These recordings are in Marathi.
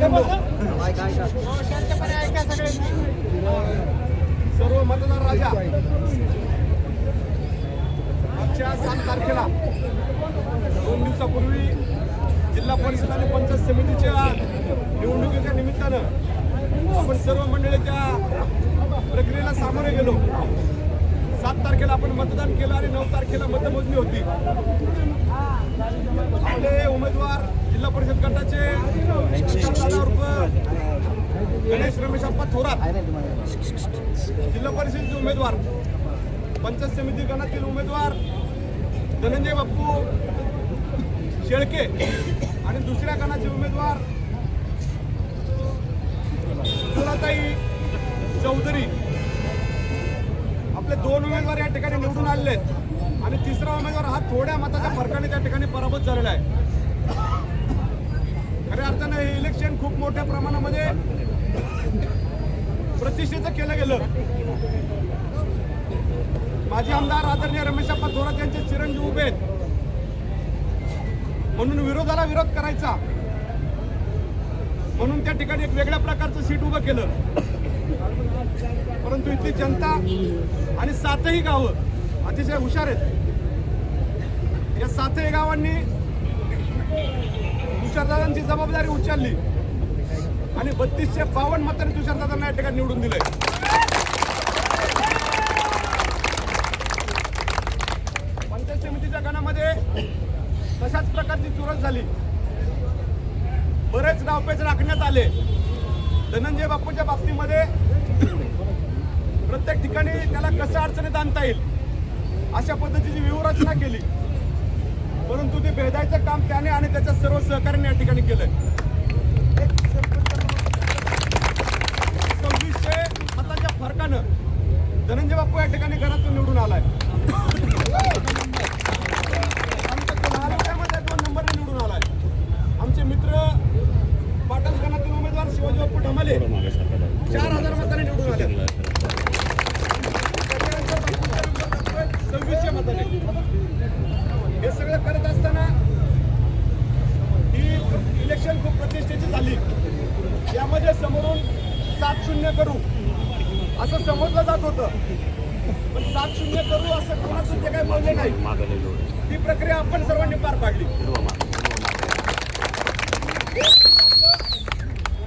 मित्रांनो, सर्व मतदार राजा मागच्या 7 तारखेला 2 दिवसापूर्वी जिल्हा परिषद आणि पंचायत समितीच्या निवडणुकीच्या निमित्तानं आपण सर्व मंडळीच्या प्रक्रियेला सामोरे गेलो. 7 तारखेला आपण मतदान केलं आणि 9 तारखेला मतमोजणी होती. आपले उमेदवार जिल्हा परिषद गटाचे गणेश रमेशप्पा थोरात, जिल्हा परिषदेचे उमेदवार, पंचायत समिती गणातील उमेदवार धनंजय बाप्पू शेळके आणि दुसऱ्या गणाचे उमेदवार तुलाताई चौधरी. आपले 2 उमेदवार या ठिकाणी निवडून आलेले आहेत आणि तिसरा उमेदवार हा थोड्या मताच्या फरकाने त्या ठिकाणी पराभूत झालेला आहे. खऱ्या अर्थानं हे इलेक्शन खूप मोठ्या प्रमाणामध्ये प्रतिष्ठेचं केलं गेलं. माजी आमदार आदरणीय रमेशप्पा थोरात यांचे चिरंजीव उभे आहेत म्हणून विरोधाला विरोध करायचा म्हणून त्या ठिकाणी एक वेगळ्या प्रकारचं सीट उभं केलं. परंतु इथली जनता आणि 7ही गावं अतिशय हुशार आहेत. या 7ही गावांनी तुषारदादांची जबाबदारी उचलली आणि 3252 मतांनी तुषारदादांना या ठिकाणी निवडून दिले. पंचायत समितीच्या गणामध्ये तशाच प्रकारची चुरस झाली. बरेच डावपेच राखण्यात आले. धनंजय बाप्पूच्या बाबतीमध्ये प्रत्येक ठिकाणी त्याला कसं अडचणीत आणता येईल अशा पद्धतीची व्यूहरचना केली. परंतु ते भेदायचं काम त्याने आणि त्याच्या सर्व सहकार्याने या ठिकाणी केलंय. 2600 मतांच्या फरकानं धनंजय बाप्पू या ठिकाणी घरातून निवडून आलाय. महाराष्ट्रामध्ये 2 नंबरने निवडून आलाय. आमचे मित्र पाटण गणातील उमेदवार शिवाजी बाप्पू ढमाले 4000 मतांनी निवडून आले. 2600 मतांनी. हे सगळं करत असताना ही इलेक्शन खूप प्रतिष्ठेची झाली. यामध्ये समोरून 7-0 करू असं समजलं जात होतं, पण 7-0 करू असं कोणाचं ते काही बोलले नाही. ती प्रक्रिया आपण सर्वांनी पार पाडली.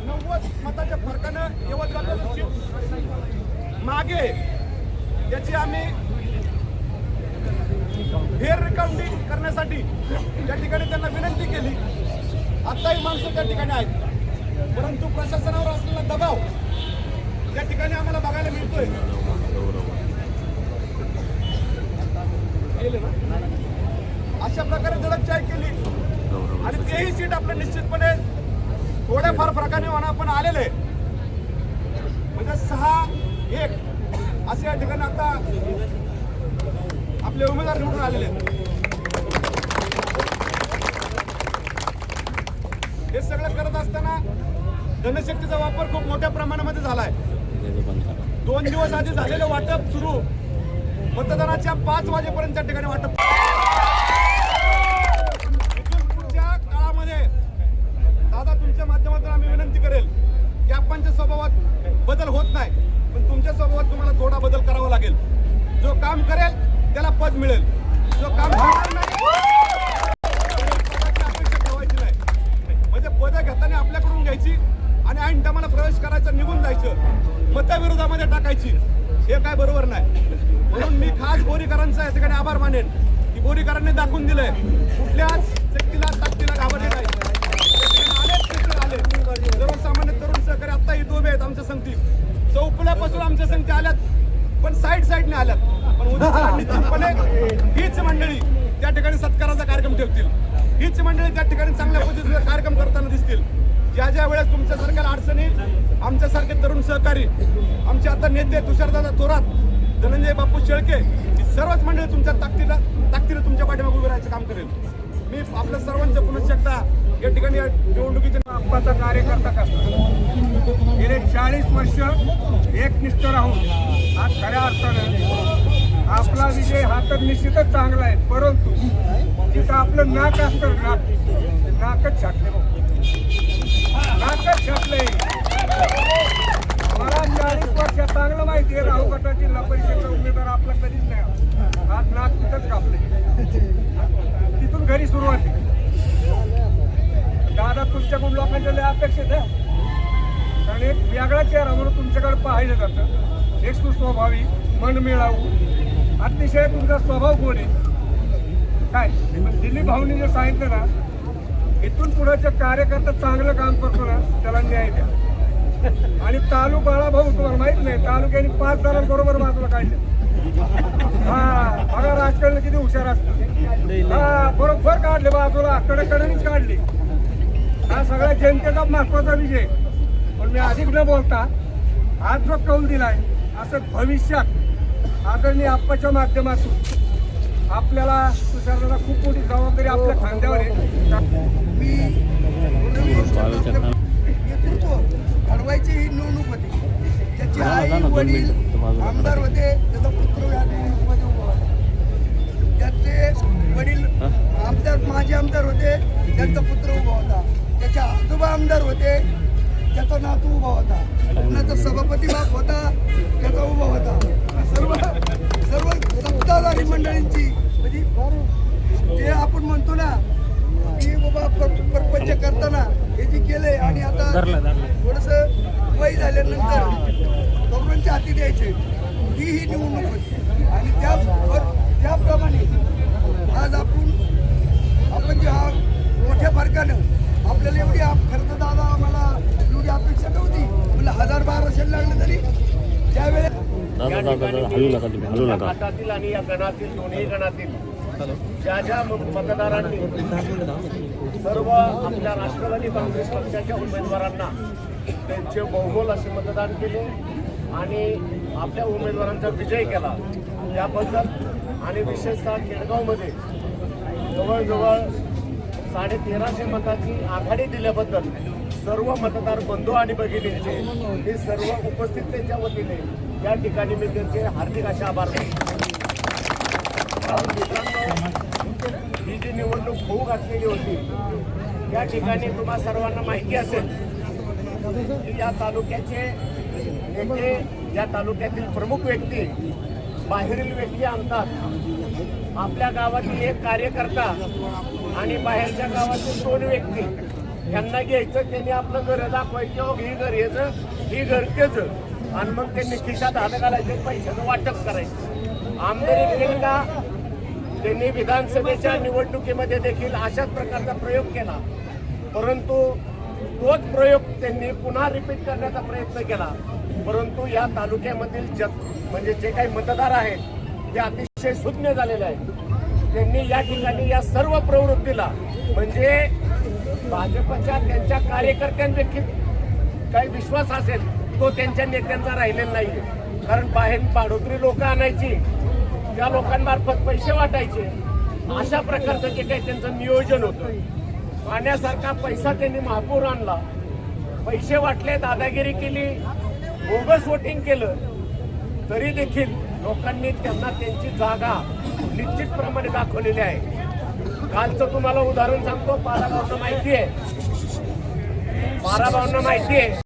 90 मताच्या फरकानं यवतमाळचं सीट मागे त्याची आम्ही फेअर रिकाउंटिंग करण्यासाठी त्या ठिकाणी त्यांना विनंती केली. आताही माणसं त्या ठिकाणी आहेत, परंतु प्रशासनावर असलेला दबाव त्या ठिकाणी आम्हाला बघायला मिळतोय. अशा प्रकारे दडपशाही केली आणि तेही सीट आपलं निश्चितपणे थोड्याफार फरकाने म्हणा पण आलेले म्हणजे 6-1 असे या ठिकाणी आता आपले उमेदवार निवडून आलेले आहेत. हे सगळं करत असताना धनशक्तीचा वापर खूप मोठ्या प्रमाणामध्ये झालाय. 2 दिवस आधी झालेलं वाटप सुरू मतदानाच्या 5 वाजेपर्यंत त्या ठिकाणी वाटप. इथून पुढच्या काळामध्ये दादा तुमच्या माध्यमातून आम्ही विनंती करेल की आपणच्या स्वभावात बदल होत नाही, पण तुमच्या स्वभावात तुम्हाला थोडा बदल करावा लागेल. जो काम करेल त्याला पद मिळेल, जो काम करणार नाही अपेक्षा ठेवायची नाही. म्हणजे पदं घेताना आपल्याकडून घ्यायची आणि ऐन टायमाला प्रवेश करायचा, निघून जायचं, मतविरोधामध्ये टाकायची, हे काय बरोबर नाही. म्हणून मी खास बोरीकरांचा या ठिकाणी आभार मानेन की बोरीकरांनी दाखवून दिलंय कुठल्याच शक्तीला ताकदीला घाबरले नाही. आले सर्वसामान्य तरुण सहकारी आता इथं उभे आहेत आमच्या संगतीत. चौपल्यापासून आमच्या संगती आल्यात, पण साईडने आल्यात. पण उद्या निश्चितपणे हीच मंडळी त्या ठिकाणी सत्काराचा कार्यक्रम ठेवतील. हीच मंडळी त्या ठिकाणी चांगल्या पद्धतीचा कार्यक्रम करताना दिसतील. ज्या वेळेस तुमच्यासारख्या अडचणी आमच्यासारखे तरुण सहकारी, आमचे आता नेते तुषारदादा थोरात, धनंजय बाप्पू शेळके, ही सर्वच मंडळी तुमच्या ताकदीने तुमच्या पाठीमागे उभे राहायचं काम करेल. मी आपल्या सर्वांच्या पुनश्च एकदा या ठिकाणी निवडणुकीच्या बाप्पाचा कार्यकर्ता करतात. गेले 40 वर्ष एकनिष्ठ राहून आज खऱ्या अर्थानं आपला विजय हा तर निश्चितच चांगला आहे, परंतु तिथं आपलं नाक असतं, नाकच छाटले, नाकच छाटले. आपल्याला अपेक्षित आहे. कारण एक वेगळा चेहरा म्हणून तुमच्याकडे पाहिलं जातं. एक सुस्वभावी, मनमिळावू, अतिशय तुमचा स्वभाव गोड आहे. काय पण दिलीप भाऊनी जे सांगितलं ना, इथून पुढे कार्यकर्ता चांगलं काम करतो ना त्याला न्याय द्या. आणि तालुकाला भाऊ तुम्हाला माहित नाही, तालुक्याने 5 जणांबरोबर बाजूला काढले. हा बघा राजकारण किती हुशार असतं. हा बरोबर काढले बाजूला, कडेकडेनेच काढले. हा सगळ्या जनतेचा महत्वाचा विषय. पण मी अधिक न बोलता आज जो कौल दिलाय, असं भविष्यात आदरणीय आप्पाच्या माध्यमातून आपल्याला तुषारला खूप मोठी जबाबदारी आपल्या खांद्यावर आहे. मी नेतृत्व घडवायची ही निवडणूक होती. त्याची आई वडील आमदार होते, त्याचा पुत्र या निवडणुकीमध्ये उभा होता. त्याचे वडील माजी आमदार होते, त्यांचा पुत्र उभा होता. त्याचे आजोबा आमदार होते, त्याचा नातू उभा होता. कोणाचा सभापती बाप होता, त्याचा उभा होता. सर्व सत्ताधारी मंडळींची म्हणजे जे आपण म्हणतो ना की बाबा परपंच करताना हे जे केलंय आणि आता थोडस वय झाल्यानंतर तरुणांच्या हाती द्यायचे, ही निवडणूक होती. आणि त्याप्रमाणे आज आपण जे हा मोठ्या फरकानं आपल्याला एवढी खरं तर दादा आम्हाला एवढी अपेक्षा नव्हती. मला 1000-1200 लागलं तरी त्यावेळेस गटातील आणि या गणातील दोन्ही गणातील ज्या मतदारांनी सर्व आपल्या राष्ट्रवादी काँग्रेस पक्षाच्या उमेदवारांना त्यांचे बहुमोल असे मतदान केले आणि आपल्या उमेदवारांचा विजय केला त्याबद्दल आणि विशेषतः केडगावमध्ये जवळजवळ 1350 मताची आघाडी दिल्याबद्दल सर्व मतदार बंधू आणि भगिनींचे हे सर्व उपस्थिततेच्या वतीने या ठिकाणी मी त्यांचे हार्दिक असे आभार मानतो. मित्रांनो, ही जी निवडणूक होऊ घातलेली होती या ठिकाणी तुम्हा सर्वांना माहिती असेल की या तालुक्याचे नेते, या तालुक्यातील प्रमुख व्यक्ती बाहेरील व्यक्ती आणतात. आपल्या गावातील एक कार्यकर्ता आणि बाहेरच्या गावातील 2 व्यक्ती यांना घ्यायचं, त्यांनी आपलं घर दाखवायचं, ही घर यायचं, ही घर त्याचं, आणि मग त्यांनी खिशात हात घालायचे, पैशाचं वाटप करायचं. आमदारी केली का त्यांनी विधानसभेच्या निवडणुकीमध्ये देखील अशाच प्रकारचा प्रयोग केला. परंतु तोच प्रयोग त्यांनी पुन्हा रिपीट करण्याचा प्रयत्न केला. परंतु या तालुक्यामधील म्हणजे जे काही मतदार आहेत ते अतिशय शून्य झालेले आहेत. त्यांनी या ठिकाणी या सर्व प्रवृत्तीला म्हणजे भाजपच्या त्यांच्या कार्यकर्त्यांदेखील काही विश्वास असेल तो त्यांच्या नेत्यांचा राहिलेला नाही. कारण बाहेर पाडोत्री लोक आणायची, त्या लोकांमार्फत पैसे वाटायचे, अशा प्रकारचं जे काही त्यांचं नियोजन होतं. पाण्यासारखा पैसा त्यांनी महापूर आणला, पैसे वाटले, दादागिरी केली, बोगस वोटिंग केलं, तरी देखील लोकांनी त्यांना त्यांची जागा निश्चितप्रमाणे दाखवलेली आहे. कालचं तुम्हाला उदाहरण सांगतो. पाराभाऊंना माहिती आहे